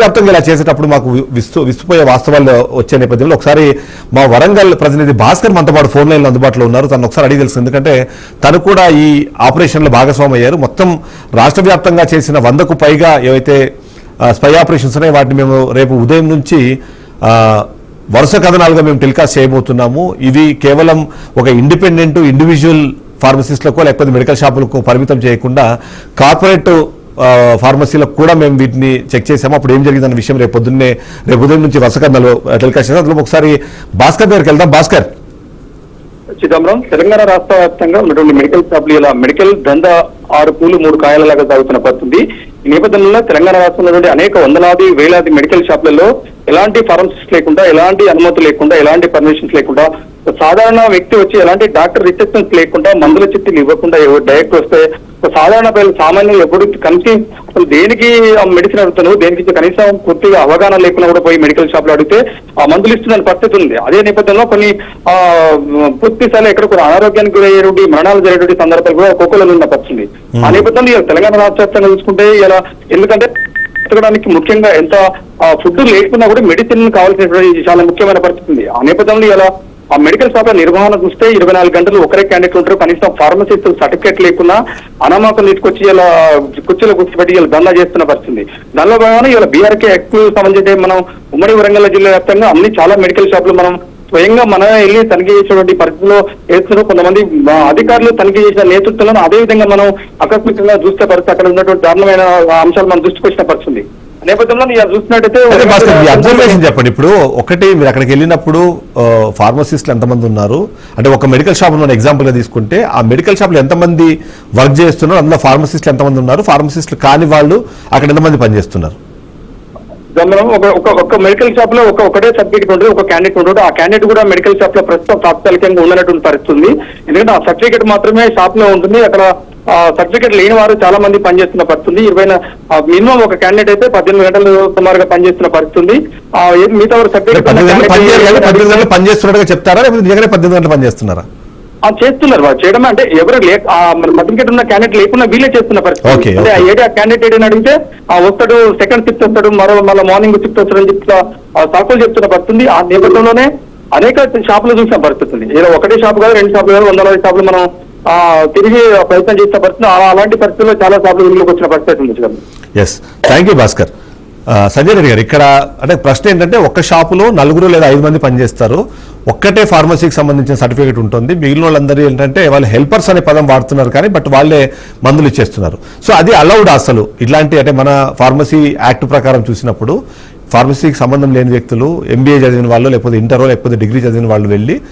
వ్యాప్తంగా ఇలా చేసేటప్పుడు మాకు విస్తుపోయే వాస్తవాలు వచ్చే నేపథ్యంలో ఒకసారి మా వరంగల్ ప్రతినిధి భాస్కర్ మనతో పాటు ఫోన్ లైన్లో అందుబాటులో ఉన్నారు. తను ఒకసారి అడిగి తెలుసు, ఎందుకంటే తను కూడా ఈ ఆపరేషన్లో భాగస్వామి అయ్యారు. మొత్తం రాష్ట్ర వ్యాప్తంగా చేసిన 100కు పైగా ఏవైతే స్పై ఆపరేషన్స్ ఉన్నాయో వాటిని మేము రేపు ఉదయం నుంచి వరుస కథనాలుగా మేము టెలికాస్ట్ చేయబోతున్నాము. ఇది కేవలం ఒక ఇండివిజువల్ ఫార్మసిస్టులకు లేకపోతే మెడికల్ షాపులకు పరిమితం చేయకుండా కార్పొరేట్ ఫార్మసీలకు కూడా మేము వీటిని చెక్ చేసాము. అప్పుడు ఏం జరిగిందన్న విషయం రేపు ఉదయం నుంచి వరుస కథనాలు టెలికాస్ట్ చేస్తాం. అందులో ఒకసారి భాస్కర్ దగ్గరికి వెళ్దాం. భాస్కర్, చిదంబరం, తెలంగాణ రాష్ట్ర వ్యాప్తంగా ఉన్నటువంటి మెడికల్ షాపులు ఇలా మెడికల్ దందా 6 పూలు 3 కాయలలాగా సాగుతున్న పరిస్థితి. ఈ నేపథ్యంలో తెలంగాణ రాష్ట్రంలో అనేక వందలాది వేలాది మెడికల్ షాపులలో ఎలాంటి ఫార్మసిస్ట్ లేకుండా, ఎలాంటి అనుమతి లేకుండా, ఎలాంటి పర్మిషన్స్ లేకుండా, సాధారణ వ్యక్తి వచ్చి ఎలాంటి డాక్టర్ రిసెప్షన్స్ లేకుండా, మందుల చిట్టీలు ఇవ్వకుండా డైరెక్ట్ వస్తే సాధారణ ప్రజలు సామాన్యులు ఎప్పుడు కలిసి అసలు దేనికి మెడిసిన్ అడుగుతాను, దేనికి కనీసం పూర్తిగా అవగాహన లేకుండా కూడా పోయి మెడికల్ షాప్ లో అడిగితే ఆ మందులు ఇస్తున్న పరిస్థితి ఉంది. అదే నేపథ్యంలో కొన్ని పూర్తిస్థాయిలో ఎక్కడ కూడా అనారోగ్యానికి గురయ్యేటువంటి మరణాలు జరిగేటువంటి సందర్భాలు కూడా ఒక్కొక్కరు ఉన్న పరిస్థితి. ఆ నేపథ్యంలో తెలంగాణ రాష్ట్ర వ్యాప్తంగా చూసుకుంటే ఇలా ఎందుకంటే బ్రతకడానికి ముఖ్యంగా ఎంత ఫుడ్ లేకున్నా కూడా మెడిసిన్ కావాల్సినటువంటి చాలా ముఖ్యమైన పరిస్థితి ఉంది. ఆ నేపథ్యంలో ఇలా ఆ మెడికల్ షాప్ నిర్వహణ చూస్తే 24 గంటలు ఒకరే క్యాండిడేట్ ఉంటారు. కనీసం ఫార్మసిస్ట్ సర్టిఫికేట్ లేకున్నా అనామకం తీసుకొచ్చి ఇలా కుర్చీలో కూర్చోబెట్టి ఇలా దందా చేస్తున్న పరిస్థితి. దానిలో భాగంగా ఇలా బీఆర్కే యాక్ట్ సంబంధించి మనం ఉమ్మడి వరంగల్ జిల్లా వ్యాప్తంగా అన్ని చాలా మెడికల్ షాపులు మనం స్వయంగా మనమే వెళ్ళి తనిఖీ చేసేటువంటి పరిస్థితిలో వేస్తున్నారు. కొంతమంది అధికారులు తనిఖీ చేసిన నేతృత్వంలో అదే విధంగా మనం ఆకస్మికంగా చూస్తే పరిస్థితి అక్కడ ఉన్నటువంటి దారుణమైన అంశాలు మన దృష్టికి వచ్చిన పరిస్థితి. నేపథ్యంలో చూసినట్టయితే అబ్జర్వేషన్ చెప్పండి. ఇప్పుడు ఒకటి, మీరు అక్కడికి వెళ్ళినప్పుడు ఫార్మసిస్టులు ఎంతమంది ఉన్నారు అంటే ఒక మెడికల్ షాప్ మనం ఎగ్జాంపుల్ గా తీసుకుంటే ఆ మెడికల్ షాప్ లో ఎంతమంది వర్క్ చేస్తున్నారు, అందులో ఫార్మసిస్టులు ఎంతమంది ఉన్నారు, ఫార్మసిస్టులు కాని వాళ్ళు అక్కడ ఎంతమంది పనిచేస్తున్నారు? ఒక మెడికల్ షాప్ లో ఒకటే సర్టిఫికేట్ ఉంటుంది, ఒక క్యాండిడేట్ ఉంటుంది. ఆ క్యాండిడేట్ కూడా మెడికల్ షాప్ లో ప్రస్తుతం తాత్కాలికంగా ఉన్నటువంటి పరిస్థితుంది. ఎందుకంటే ఆ సర్టిఫికేట్ మాత్రమే షాప్ లో ఉంటుంది. అక్కడ సర్టిఫికేట్ లేని వారు చాలా మంది పనిచేస్తున్న పరిస్థితుంది. 20 మినిమం ఒక క్యాండిడేట్ అయితే 18 గంటలు సుమారుగా పనిచేస్తున్న పరిస్థితుంది. మిగతా సర్టిఫికేట్ పనిచేస్తున్నట్టుగా చెప్తారా, లేకపోతే నిజంగానే 18 గంటలు పనిచేస్తున్నారా? చేస్తున్నారు. వాళ్ళు చేయడం అంటే ఎవరు సర్టిఫికేట్ ఉన్న క్యాండిడేట్ లేకుండా వీళ్ళే చేస్తున్న పరిస్థితి. అంటే ఏడు క్యాండిడేట్ ఏదైనా అడిగితే వస్తాడు, సెకండ్ షిఫ్ట్ వస్తాడు, మళ్ళీ మార్నింగ్ షిఫ్ట్ వస్తాడని చెప్పి సాకులు చెప్తున్న పరిస్థితి. ఆ నేపథ్యంలోనే అనేక షాపులు చూసిన పరిస్థితి ఉంది. ఏదో ఒకటే షాపు కాదు, 2 షాపులు కాదు, 100 షాపులు మనం తిరిగి ప్రయత్నం చేసిన పరిస్థితి. అలాంటి పరిస్థితుల్లో చాలా షాపులు ఇంట్లోకి వచ్చిన పరిస్థితి ఉంది. Yes, thank you Bhaskar. Sanjay Reddy గారు, ఇక్కడ అంటే ప్రశ్న ఏంటంటే ఒక్క షాపులో 4 లేదా 5 మంది పనిచేస్తారు, ఒక్కటే ఫార్మసీకి సంబంధించిన సర్టిఫికేట్ ఉంటుంది. మిగిలిన వాళ్ళందరూ ఏంటంటే వాళ్ళు హెల్పర్స్ అనే పదం వాడుతున్నారు కానీ బట్ వాళ్ళే మందులు ఇచ్చేస్తున్నారు. సో అది అలౌడ్ అసలు ఇట్లాంటి అంటే మన ఫార్మసీ యాక్ట్ ప్రకారం చూసినప్పుడు ఫార్మసీకి సంబంధం లేని వ్యక్తులు, MBA చదివిన వాళ్ళు, లేకపోతే ఇంటరో లేకపోతే డిగ్రీ చదివిన వాళ్ళు వెళ్ళి